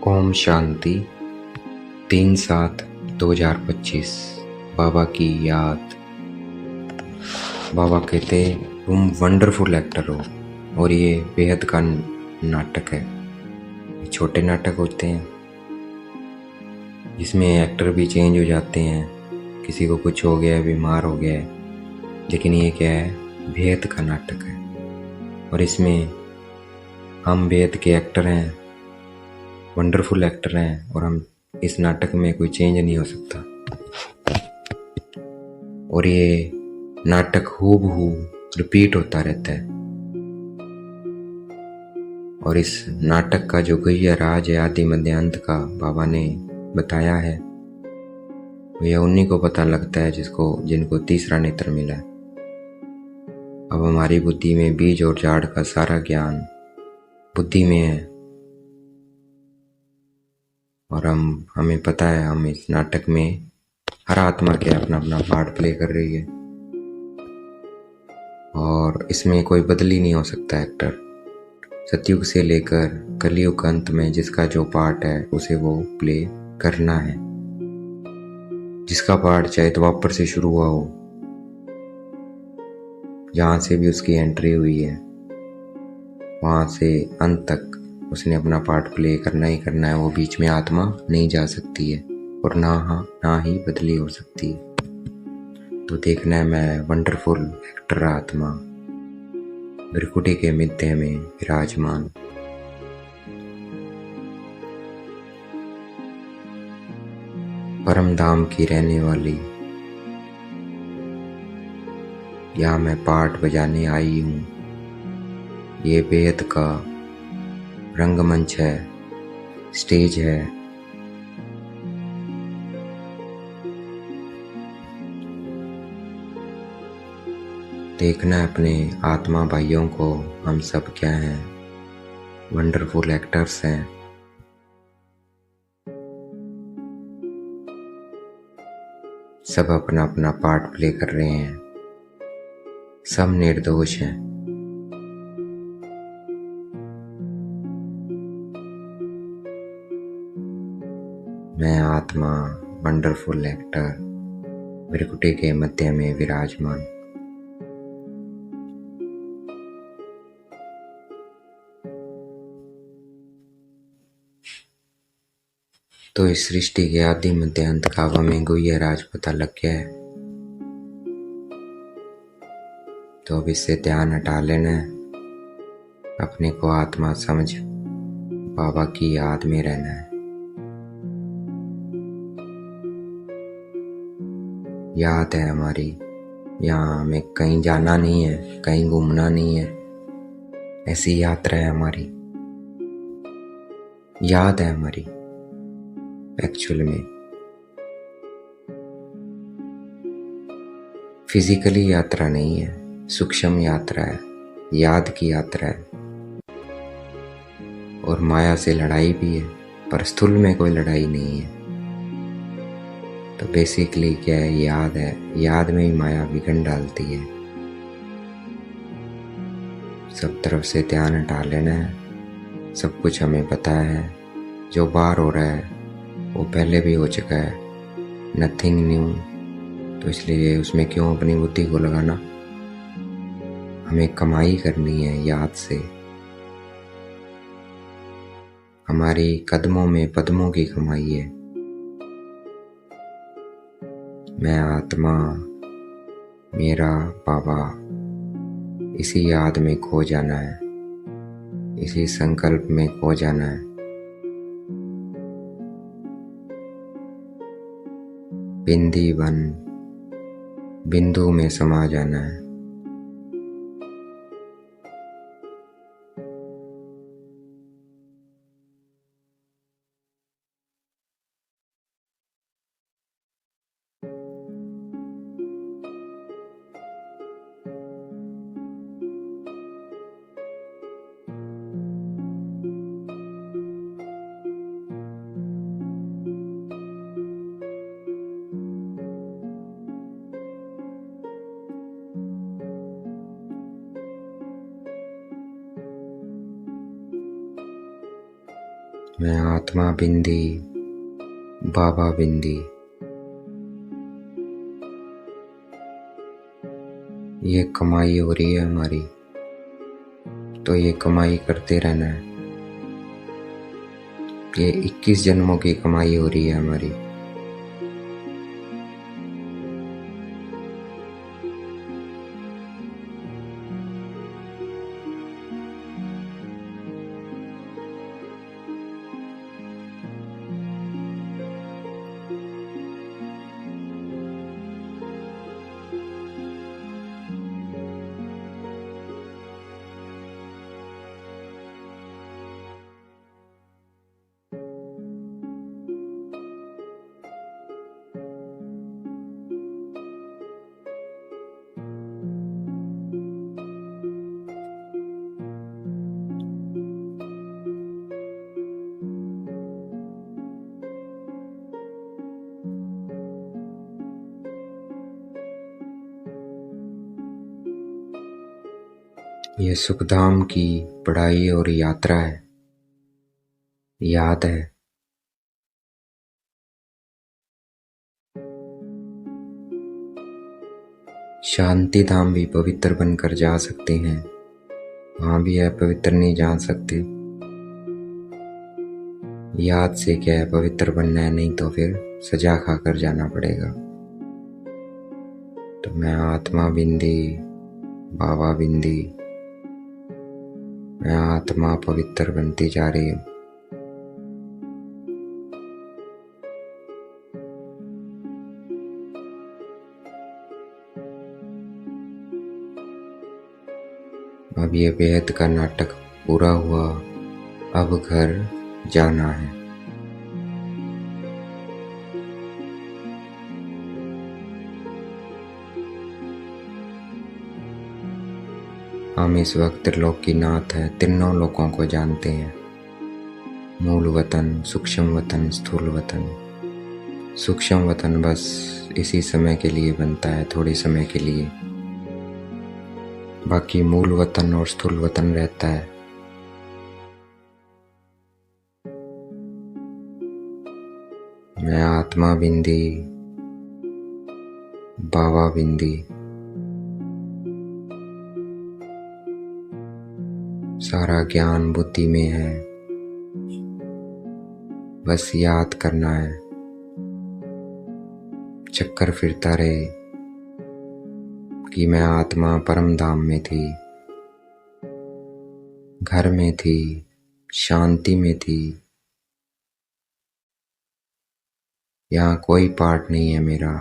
ओम शांति। 3/7/2025 बाबा की याद। बाबा कहते तुम वंडरफुल एक्टर हो और ये बेहद का नाटक है। ये छोटे नाटक होते हैं जिसमें एक्टर भी चेंज हो जाते हैं, किसी को कुछ हो गया, बीमार हो गया है, लेकिन ये क्या है, बेहद का नाटक है और इसमें हम बेहद के एक्टर हैं, वंडरफुल एक्टर हैं और हम इस नाटक में कोई चेंज नहीं हो सकता। और ये नाटक हूबहू रिपीट होता रहता है और इस नाटक का जो गह्य राज है आदि मध्य अंत का बाबा ने बताया है, यह उन्हीं को पता लगता है जिनको तीसरा नेत्र मिला है। अब हमारी बुद्धि में बीज और झाड़ का सारा ज्ञान बुद्धि में है और हमें पता है हम इस नाटक में हर आत्मा के अपना अपना पार्ट प्ले कर रही है और इसमें कोई बदल ही नहीं हो सकता एक्टर। सतयुग से लेकर कलयुग अंत में जिसका जो पार्ट है उसे वो प्ले करना है। जिसका पार्ट चाहे द्वापर से शुरू हुआ हो, जहाँ से भी उसकी एंट्री हुई है वहाँ से अंत तक उसने अपना पार्ट प्ले करना ही करना है। वो बीच में आत्मा नहीं जा सकती है और ना ही बदली हो सकती है। तो देखना है मैं वंडरफुल एक्टर आत्मा भृकुटी के मध्य में विराजमान। परम धाम की रहने वाली यहाँ मैं पार्ट बजाने आई हूँ। ये बेहद का रंगमंच है, स्टेज है। देखना है अपने आत्मा भाइयों को, हम सब क्या हैं, वंडरफुल एक्टर्स हैं। सब अपना अपना पार्ट प्ले कर रहे हैं, सब निर्दोष हैं। मैं आत्मा वंडरफुल एक्टर भृकुटी के मध्य में विराजमान। तो इस सृष्टि के आदि मध्य अंत का हमें गुह्य राज पता लग गया है। तो अब इससे ध्यान हटा लेना है, अपने को आत्मा समझ बाबा की याद में रहना है। याद है हमारी, यहाँ हमें कहीं जाना नहीं है, कहीं घूमना नहीं है, ऐसी यात्रा है हमारी। याद है हमारी एक्चुअल में फिजिकली यात्रा नहीं है, सूक्ष्म यात्रा है, याद की यात्रा है। और माया से लड़ाई भी है पर स्थूल में कोई लड़ाई नहीं है। तो बेसिकली क्या है, याद है, याद में ही माया विघन डालती है। सब तरफ से ध्यान हटा लेना है। सब कुछ हमें पता है, जो बाहर हो रहा है वो पहले भी हो चुका है, नथिंग न्यू। तो इसलिए उसमें क्यों अपनी बुद्धि को लगाना। हमें कमाई करनी है याद से। हमारी कदमों में पद्मों की कमाई है। मैं आत्मा, मेरा बाबा, इसी याद में खो जाना है, इसी संकल्प में खो जाना है। बिंदी बन बिंदु में समा जाना है। मैं आत्मा बिंदी, बाबा बिंदी। ये कमाई हो रही है हमारी, तो ये कमाई करते रहना है। ये 21 जन्मों की कमाई हो रही है हमारी। ये सुखधाम की पढ़ाई और यात्रा है, याद है। शांति धाम भी पवित्र बनकर जा सकते हैं, वहां भी अपवित्र नहीं जा सकते। याद से क्या है, पवित्र बनना है, नहीं तो फिर सजा खाकर जाना पड़ेगा। तो मैं आत्मा बिंदी, बाबा बिंदी, मैं आत्मा पवित्र बनती जा रही हूँ। अब ये बेहद का नाटक पूरा हुआ, अब घर जाना है। हम इस वक्त त्रिलोकीनाथ है, तीनों लोगों को जानते हैं। मूल वतन, सूक्ष्म वतन, स्थूल वतन। सूक्ष्म वतन बस इसी समय के लिए बनता है, थोड़े समय के लिए। बाकी मूल वतन और स्थूल वतन रहता है। मैं आत्मा बिंदी, बाबा बिंदी। सारा ज्ञान बुद्धि में है, बस याद करना है। चक्कर फिरता रहे कि मैं आत्मा परम धाम में थी, घर में थी, शांति में थी। यहाँ कोई पार्ट नहीं है मेरा।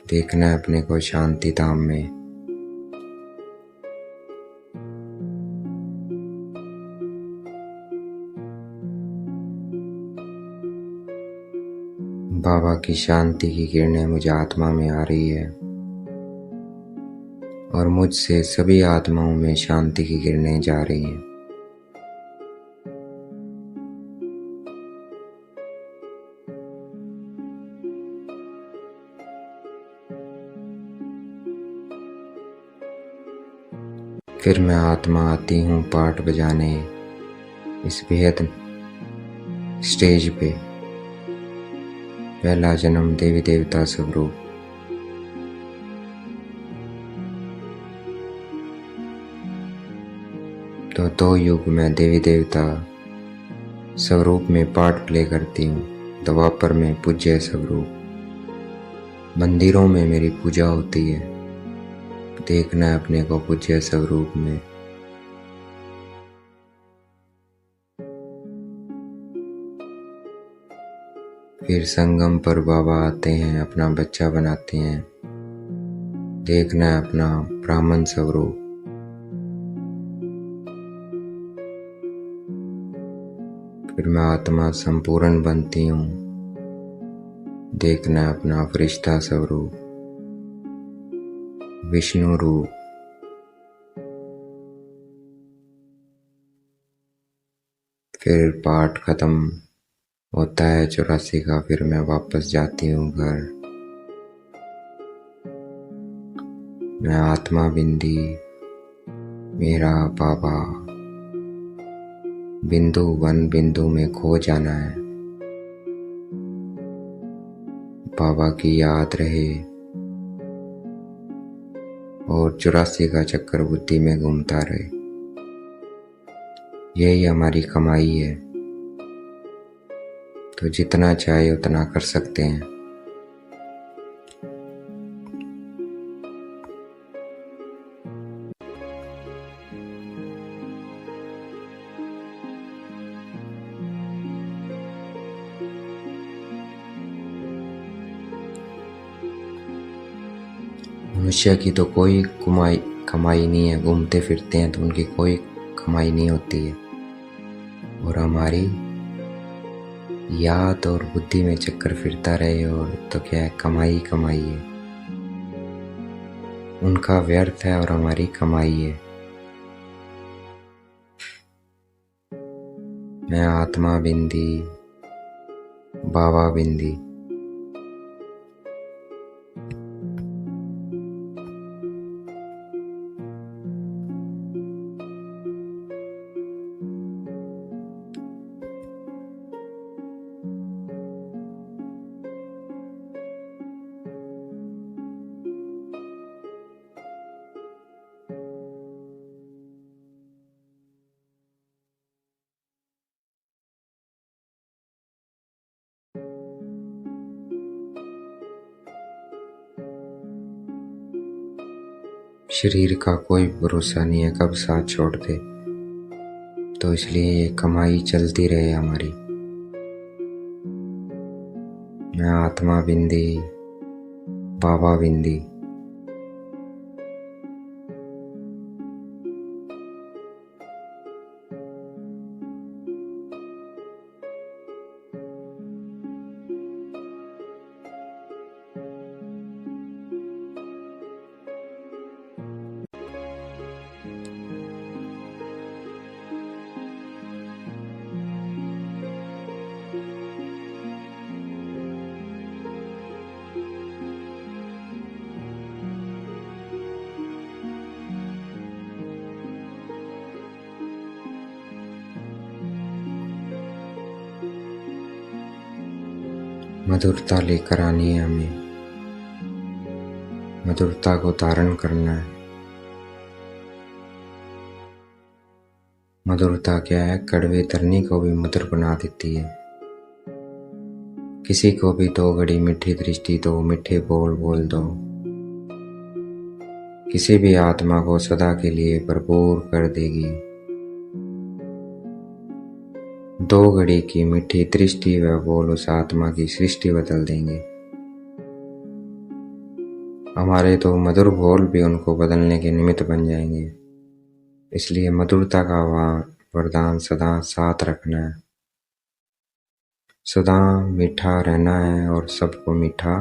देखना है अपने को शांति धाम में। बाबा की शांति की किरणें मुझे आत्मा में आ रही है और मुझसे सभी आत्माओं में शांति की किरणें जा रही हैं। फिर मैं आत्मा आती हूँ पाठ बजाने इस बेहद स्टेज पे। पहला जन्म देवी देवता स्वरूप, तो 2 युग में देवी देवता स्वरूप में पार्ट प्ले करती हूँ। द्वापर में पूज्य स्वरूप, मंदिरों में मेरी पूजा होती है। देखना है अपने को पूज्य स्वरूप में। फिर संगम पर बाबा आते हैं, अपना बच्चा बनाते हैं। देखना है अपना ब्राह्मण स्वरूप। फिर मैं आत्मा संपूर्ण बनती हूँ। देखना है अपना फरिश्ता स्वरूप, विष्णु रूप। फिर पाठ खत्म होता है 84 का, फिर मैं वापस जाती हूँ घर। मैं आत्मा बिंदी, मेरा बाबा। बिंदु वन बिंदु में खो जाना है। बाबा की याद रहे और 84 का चक्कर बुद्धि में घूमता रहे। यही हमारी कमाई है। तो जितना चाहे उतना कर सकते हैं। मनुष्य की तो कोई कमाई नहीं है। घूमते फिरते हैं तो उनकी कोई कमाई नहीं होती है। और हमारी याद और बुद्धि में चक्कर फिरता रहे और तो क्या है, कमाई कमाई है। उनका व्यर्थ है और हमारी कमाई है। मैं आत्मा बिंदी, बाबा बिंदी। शरीर का कोई भरोसा नहीं है कब साथ छोड़ दे। तो इसलिए ये कमाई चलती रहे हमारी। मैं आत्मा बिंदी, बाबा बिंदी। मधुरता लेकर आनी है हमें। मधुरता को धारण करना है। मधुरता क्या है? कड़वे तरनी को भी मधुर बना देती है। किसी को भी 2 घड़ी मीठी दृष्टि दो, मीठे बोल बोल दो। किसी भी आत्मा को सदा के लिए भरपूर कर देगी। 2 घड़ी की मीठी दृष्टि व बोल उस आत्मा की सृष्टि बदल देंगे। हमारे तो मधुर बोल भी उनको बदलने के निमित्त बन जाएंगे। इसलिए मधुरता का वरदान सदा साथ रखना है। सदा मीठा रहना है और सबको मीठा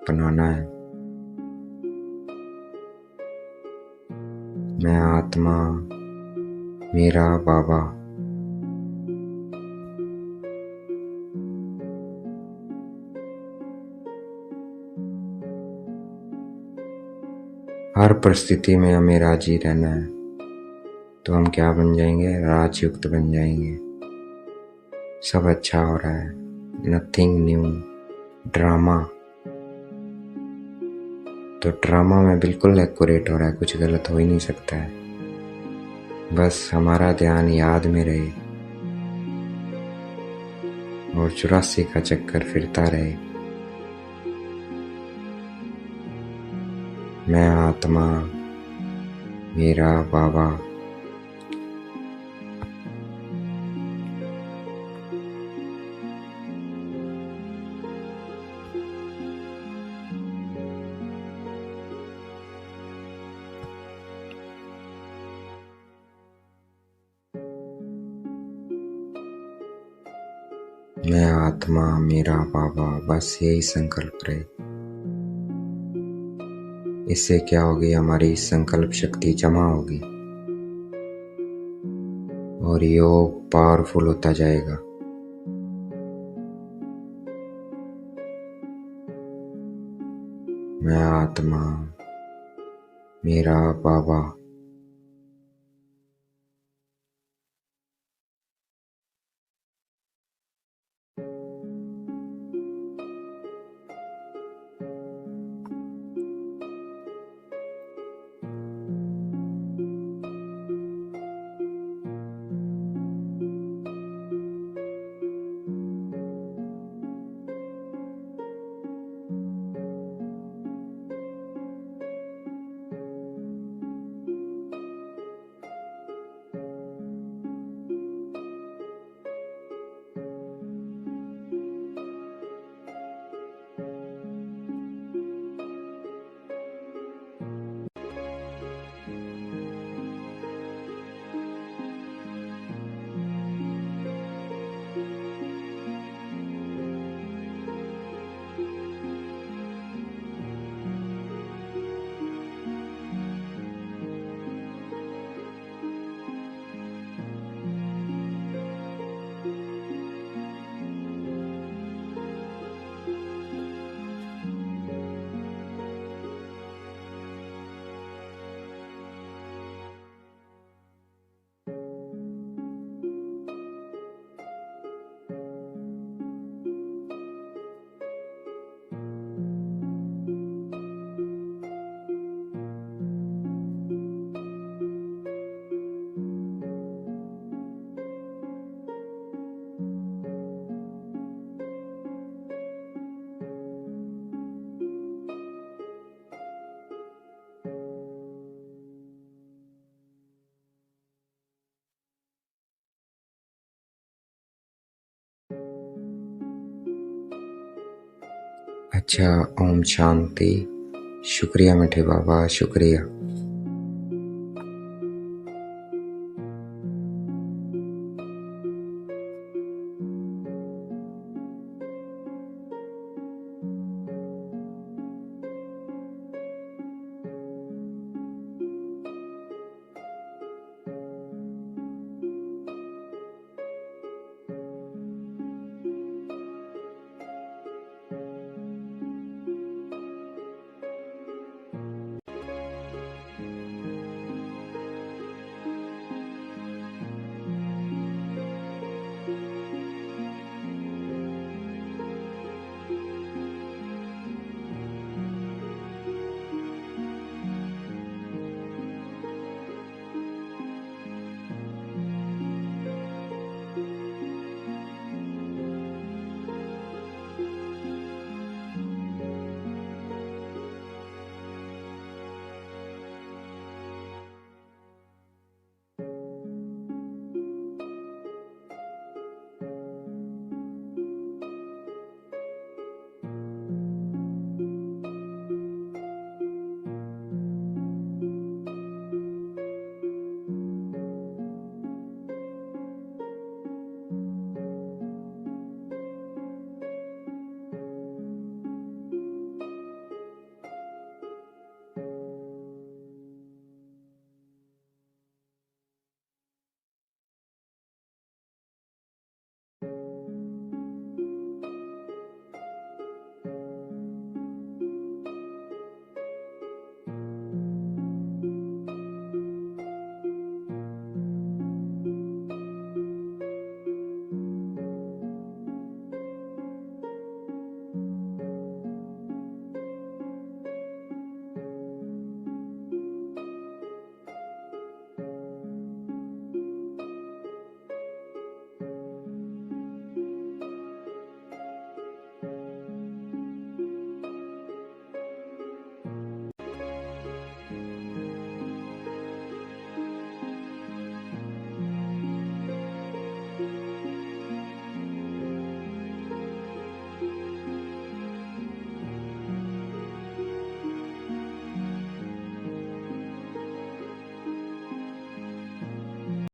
बनाना है। मैं आत्मा, मेरा बाबा। हर परिस्थिति में हमें राजी रहना है। तो हम क्या बन जाएंगे? राजयुक्त बन जाएंगे। सब अच्छा हो रहा है, नथिंग न्यू। ड्रामा तो ड्रामा में बिल्कुल एक्यूरेट हो रहा है, कुछ गलत हो ही नहीं सकता है। बस हमारा ध्यान याद में रहे और 84 का चक्कर फिरता रहे। मैं आत्मा, मेरा बाबा। मैं आत्मा, मेरा बाबा। बस यही संकल्प रहे। इससे क्या होगी? हमारी संकल्प शक्ति जमा होगी और योग पावरफुल होता जाएगा। मैं आत्मा, मेरा बाबा। अच्छा, ओम शांति। शुक्रिया मीठे बाबा, शुक्रिया।